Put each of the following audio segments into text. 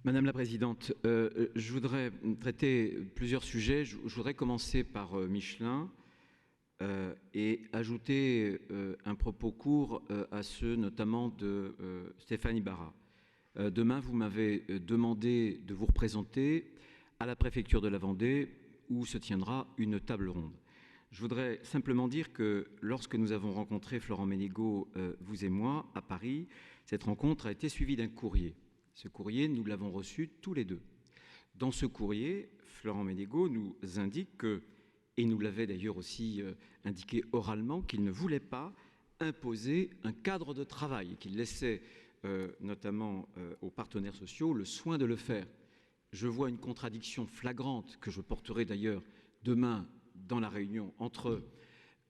Madame la Présidente, je voudrais traiter plusieurs sujets. Je voudrais commencer par Michelin et ajouter un propos court à ceux notamment de Stéphanie Barra. Demain, vous m'avez demandé de vous représenter à la préfecture de la Vendée où se tiendra une table ronde. Je voudrais simplement dire que lorsque nous avons rencontré Florent Menegaux, vous et moi, à Paris, cette rencontre a été suivie d'un courrier. Ce courrier, nous l'avons reçu tous les deux. Dans ce courrier, Florent Menegaux nous indique que, et nous l'avait d'ailleurs aussi indiqué oralement, qu'il ne voulait pas imposer un cadre de travail, qu'il laissait notamment aux partenaires sociaux le soin de le faire. Je vois une contradiction flagrante que je porterai d'ailleurs demain dans la réunion entre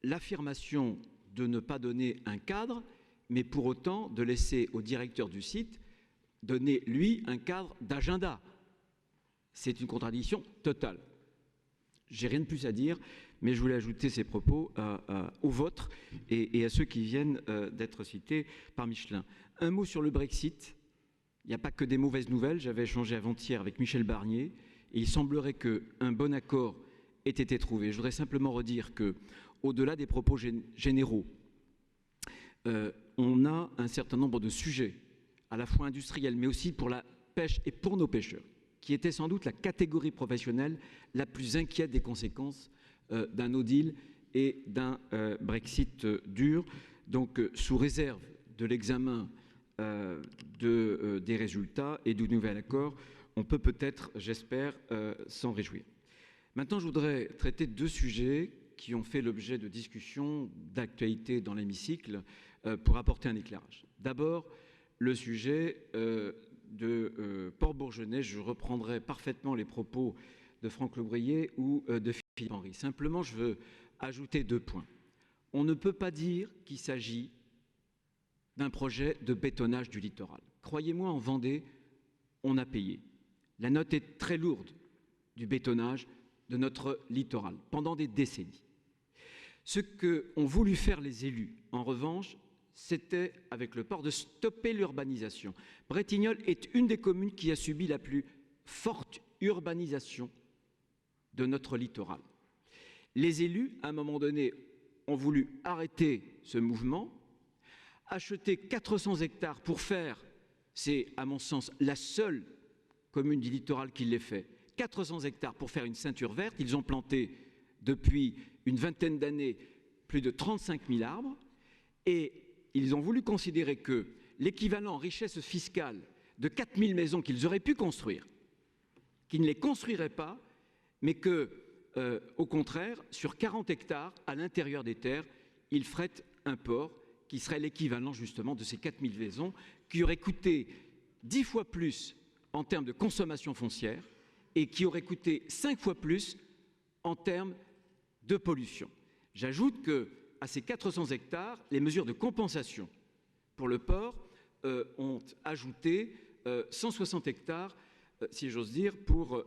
l'affirmation de ne pas donner un cadre, mais pour autant de laisser au directeur du site donner, lui, un cadre d'agenda. C'est une contradiction totale. J'ai rien de plus à dire, mais je voulais ajouter ces propos aux vôtres et à ceux qui viennent d'être cités par Michelin. Un mot sur le Brexit. Il n'y a pas que des mauvaises nouvelles. J'avais échangé avant-hier avec Michel Barnier et il semblerait qu'un bon accord ait été trouvé. Je voudrais simplement redire qu'au-delà des propos généraux, on a un certain nombre de sujets à la fois industrielle, mais aussi pour la pêche et pour nos pêcheurs, qui était sans doute la catégorie professionnelle la plus inquiète des conséquences d'un no deal et d'un Brexit dur. Donc, sous réserve de l'examen des résultats et du nouvel accord, on peut peut-être, j'espère, s'en réjouir. Maintenant, je voudrais traiter deux sujets qui ont fait l'objet de discussions d'actualité dans l'hémicycle pour apporter un éclairage. D'abord, le sujet de Port-Bourgenais. Je reprendrai parfaitement les propos de Franck Lebreillet ou de Philippe Henry. Simplement, je veux ajouter deux points. On ne peut pas dire qu'il s'agit d'un projet de bétonnage du littoral. Croyez-moi, en Vendée, on a payé. La note est très lourde du bétonnage de notre littoral pendant des décennies. Ce qu'ont voulu faire les élus, en revanche, c'était, avec le port, de stopper l'urbanisation. Bretignolles est une des communes qui a subi la plus forte urbanisation de notre littoral. Les élus, à un moment donné, ont voulu arrêter ce mouvement, acheter 400 hectares pour faire, c'est à mon sens la seule commune du littoral qui l'ait fait, 400 hectares pour faire une ceinture verte. Ils ont planté depuis une vingtaine d'années plus de 35 000 arbres et ils ont voulu considérer que l'équivalent en richesse fiscale de 4 000 maisons qu'ils auraient pu construire, qu'ils ne les construiraient pas, mais que, au contraire, sur 40 hectares, à l'intérieur des terres, ils feraient un port qui serait l'équivalent justement de ces 4 000 maisons, qui aurait coûté 10 fois plus en termes de consommation foncière et qui aurait coûté 5 fois plus en termes de pollution. J'ajoute qu'à ces 400 hectares, les mesures de compensation pour le port ont ajouté 160 hectares, si j'ose dire, pour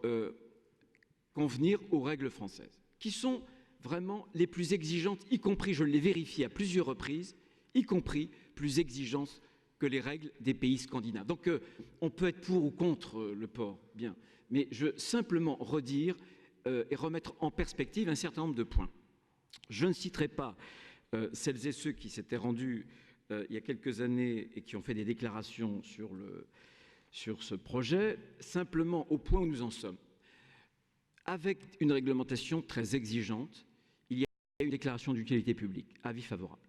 convenir aux règles françaises, qui sont vraiment les plus exigeantes, y compris, je l'ai vérifié à plusieurs reprises, y compris plus exigeantes que les règles des pays scandinaves. Donc on peut être pour ou contre le port, bien, mais je veux simplement redire et remettre en perspective un certain nombre de points. Je ne citerai pas celles et ceux qui s'étaient rendus il y a quelques années et qui ont fait des déclarations sur ce projet, simplement au point où nous en sommes. Avec une réglementation très exigeante, il y a eu une déclaration d'utilité publique, avis favorable.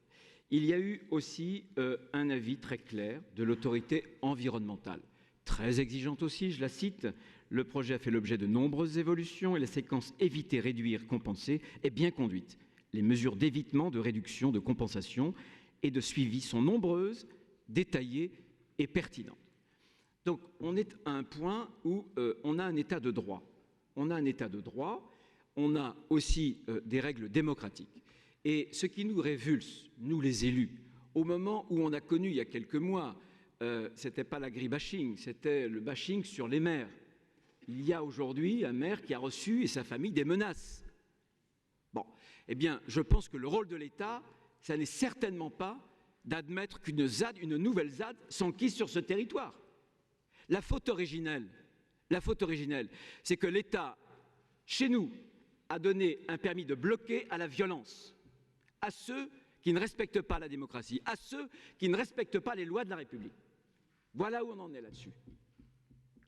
Il y a eu aussi un avis très clair de l'autorité environnementale, très exigeante aussi, je la cite. Le projet a fait l'objet de nombreuses évolutions et la séquence éviter, réduire, compenser est bien conduite. Les mesures d'évitement, de réduction, de compensation et de suivi sont nombreuses, détaillées et pertinentes. Donc on est à un point où on a un état de droit. On a un état de droit, on a aussi des règles démocratiques. Et ce qui nous révulse, nous les élus, au moment où on a connu il y a quelques mois, ce n'était pas l'agribashing, c'était le bashing sur les maires. Il y a aujourd'hui un maire qui a reçu et sa famille des menaces. Bon, eh bien, je pense que le rôle de l'État, ça n'est certainement pas d'admettre qu'une ZAD, une nouvelle ZAD, s'enquise sur ce territoire. La faute originelle, La faute originelle, c'est que l'État, chez nous, a donné un permis de bloquer à la violence, à ceux qui ne respectent pas la démocratie, à ceux qui ne respectent pas les lois de la République. Voilà où on en est là-dessus.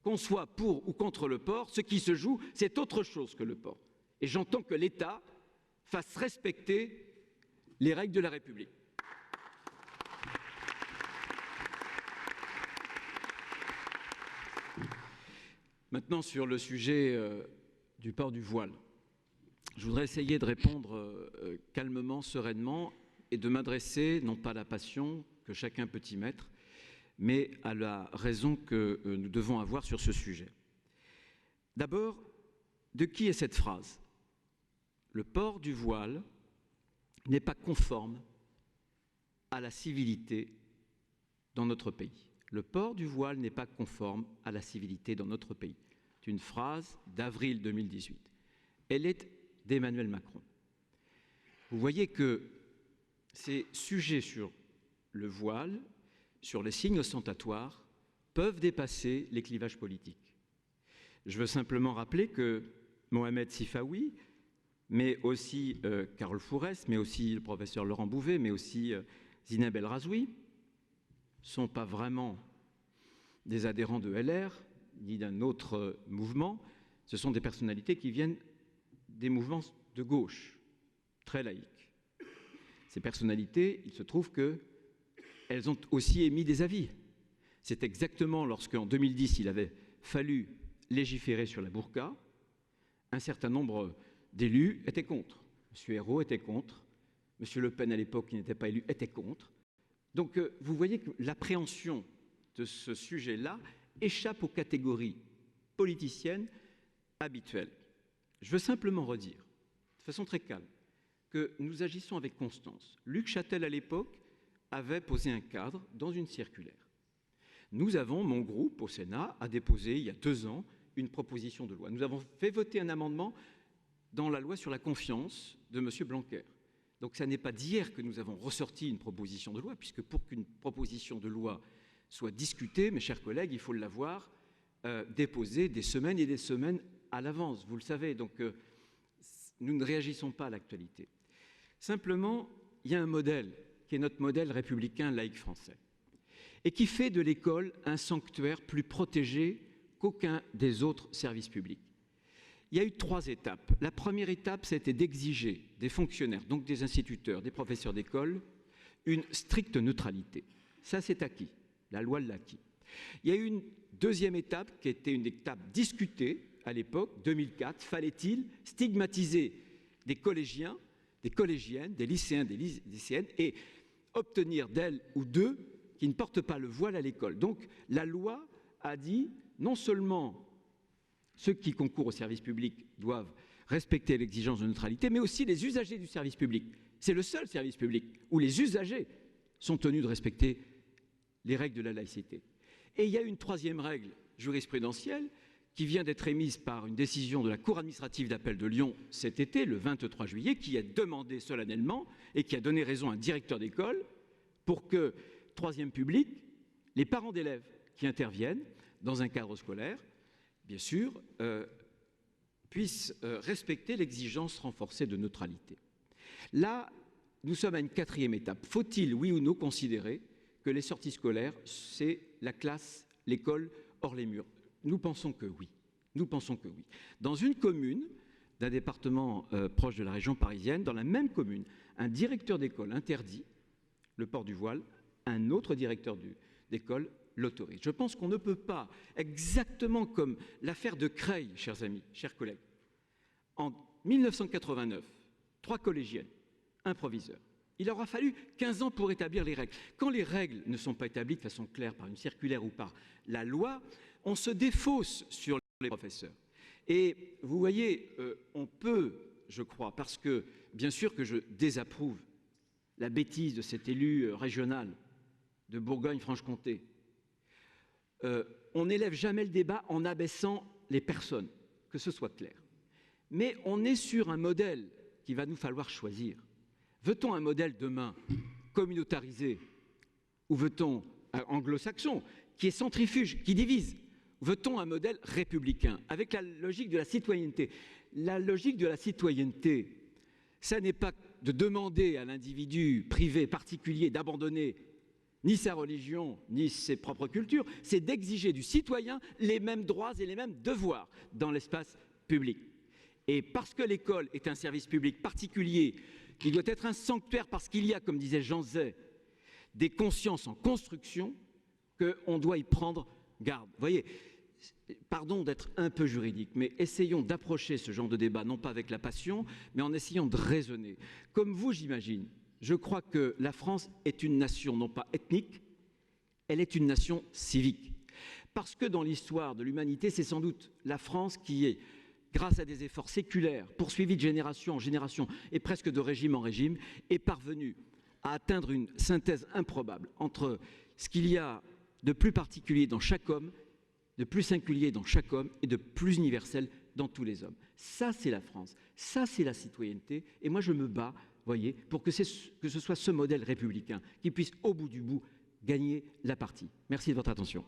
Qu'on soit pour ou contre le port, ce qui se joue, c'est autre chose que le port. Et j'entends que l'État fasse respecter les règles de la République. Maintenant, sur le sujet du port du voile, je voudrais essayer de répondre calmement, sereinement, et de m'adresser, non pas à la passion que chacun peut y mettre, mais à la raison que nous devons avoir sur ce sujet. D'abord, de qui est cette phrase? Le port du voile n'est pas conforme à la civilité dans notre pays. Le port du voile n'est pas conforme à la civilité dans notre pays. C'est une phrase d'avril 2018. Elle est d'Emmanuel Macron. Vous voyez que ces sujets sur le voile, sur les signes ostentatoires, peuvent dépasser les clivages politiques. Je veux simplement rappeler que Mohamed Sifawi, mais aussi Carole Fourest, mais aussi le professeur Laurent Bouvet, mais aussi Zineb El Razoui, ne sont pas vraiment des adhérents de LR, ni d'un autre mouvement. Ce sont des personnalités qui viennent des mouvements de gauche, très laïques. Ces personnalités, il se trouve qu'elles ont aussi émis des avis. C'est exactement lorsqu'en 2010, il avait fallu légiférer sur la burqa, un certain nombre d'élus étaient contre. M. Ayrault était contre. M. Le Pen, à l'époque, qui n'était pas élu, était contre. Donc, vous voyez que l'appréhension de ce sujet-là échappe aux catégories politiciennes habituelles. Je veux simplement redire, de façon très calme, que nous agissons avec constance. Luc Châtel, à l'époque, avait posé un cadre dans une circulaire. Nous avons, mon groupe au Sénat, a déposé, il y a 2 ans, une proposition de loi. Nous avons fait voter un amendement dans la loi sur la confiance de M. Blanquer. Donc, ça n'est pas d'hier que nous avons ressorti une proposition de loi, puisque pour qu'une proposition de loi soit discutée, mes chers collègues, il faut l'avoir déposée des semaines et des semaines à l'avance, vous le savez. Donc, nous ne réagissons pas à l'actualité. Simplement, il y a un modèle qui est notre modèle républicain laïque français et qui fait de l'école un sanctuaire plus protégé qu'aucun des autres services publics. Il y a eu 3 étapes. La première étape, c'était d'exiger des fonctionnaires, donc des instituteurs, des professeurs d'école, une stricte neutralité. Ça, c'est acquis. La loi l'a acquis. Il y a eu une deuxième étape qui était une étape discutée à l'époque, 2004. Fallait-il stigmatiser des collégiens, des collégiennes, des lycéens, des lycéennes et obtenir d'elles ou d'eux qui ne portent pas le voile à l'école? Donc, la loi a dit non seulement ceux qui concourent au service public doivent respecter l'exigence de neutralité, mais aussi les usagers du service public. C'est le seul service public où les usagers sont tenus de respecter les règles de la laïcité. Et il y a une 3e règle jurisprudentielle qui vient d'être émise par une décision de la Cour administrative d'appel de Lyon cet été, le 23 juillet, qui a demandé solennellement et qui a donné raison à un directeur d'école pour que, 3e public, les parents d'élèves qui interviennent dans un cadre scolaire, bien sûr, puissent respecter l'exigence renforcée de neutralité. Là, nous sommes à une 4e étape. Faut-il, oui ou non, considérer que les sorties scolaires, c'est la classe, l'école hors les murs? Nous pensons que oui. Nous pensons que oui. Dans une commune d'un département proche de la région parisienne, dans la même commune, un directeur d'école interdit le port du voile, un autre directeur d'école l'autorise. Je pense qu'on ne peut pas, exactement comme l'affaire de Creil, chers amis, chers collègues, en 1989, 3 collégiennes, un proviseur. Il aura fallu 15 ans pour établir les règles. Quand les règles ne sont pas établies de façon claire par une circulaire ou par la loi, on se défausse sur les professeurs. Et vous voyez, on peut, je crois, parce que bien sûr que je désapprouve la bêtise de cet élu régional de Bourgogne-Franche-Comté, on n'élève jamais le débat en abaissant les personnes, que ce soit clair. Mais on est sur un modèle qu'il va nous falloir choisir. Veut-on un modèle demain communautarisé ou veut-on un anglo-saxon qui est centrifuge, qui divise? veut-on un modèle républicain avec la logique de la citoyenneté? La logique de la citoyenneté, ça n'est pas de demander à l'individu privé, particulier, d'abandonner ni sa religion, ni ses propres cultures, c'est d'exiger du citoyen les mêmes droits et les mêmes devoirs dans l'espace public. Et parce que l'école est un service public particulier, qui doit être un sanctuaire parce qu'il y a, comme disait Jean Zay, des consciences en construction, qu'on doit y prendre garde. Vous voyez, pardon d'être un peu juridique, mais essayons d'approcher ce genre de débat, non pas avec la passion, mais en essayant de raisonner. Comme vous, j'imagine, je crois que la France est une nation non pas ethnique, elle est une nation civique. Parce que dans l'histoire de l'humanité, c'est sans doute la France qui est, grâce à des efforts séculaires, poursuivis de génération en génération et presque de régime en régime, est parvenue à atteindre une synthèse improbable entre ce qu'il y a de plus particulier dans chaque homme, de plus singulier dans chaque homme et de plus universel dans tous les hommes. Ça, c'est la France. Ça, c'est la citoyenneté. Et moi, je me bats, voyez, pour que ce soit ce modèle républicain qui puisse, au bout du bout, gagner la partie. Merci de votre attention.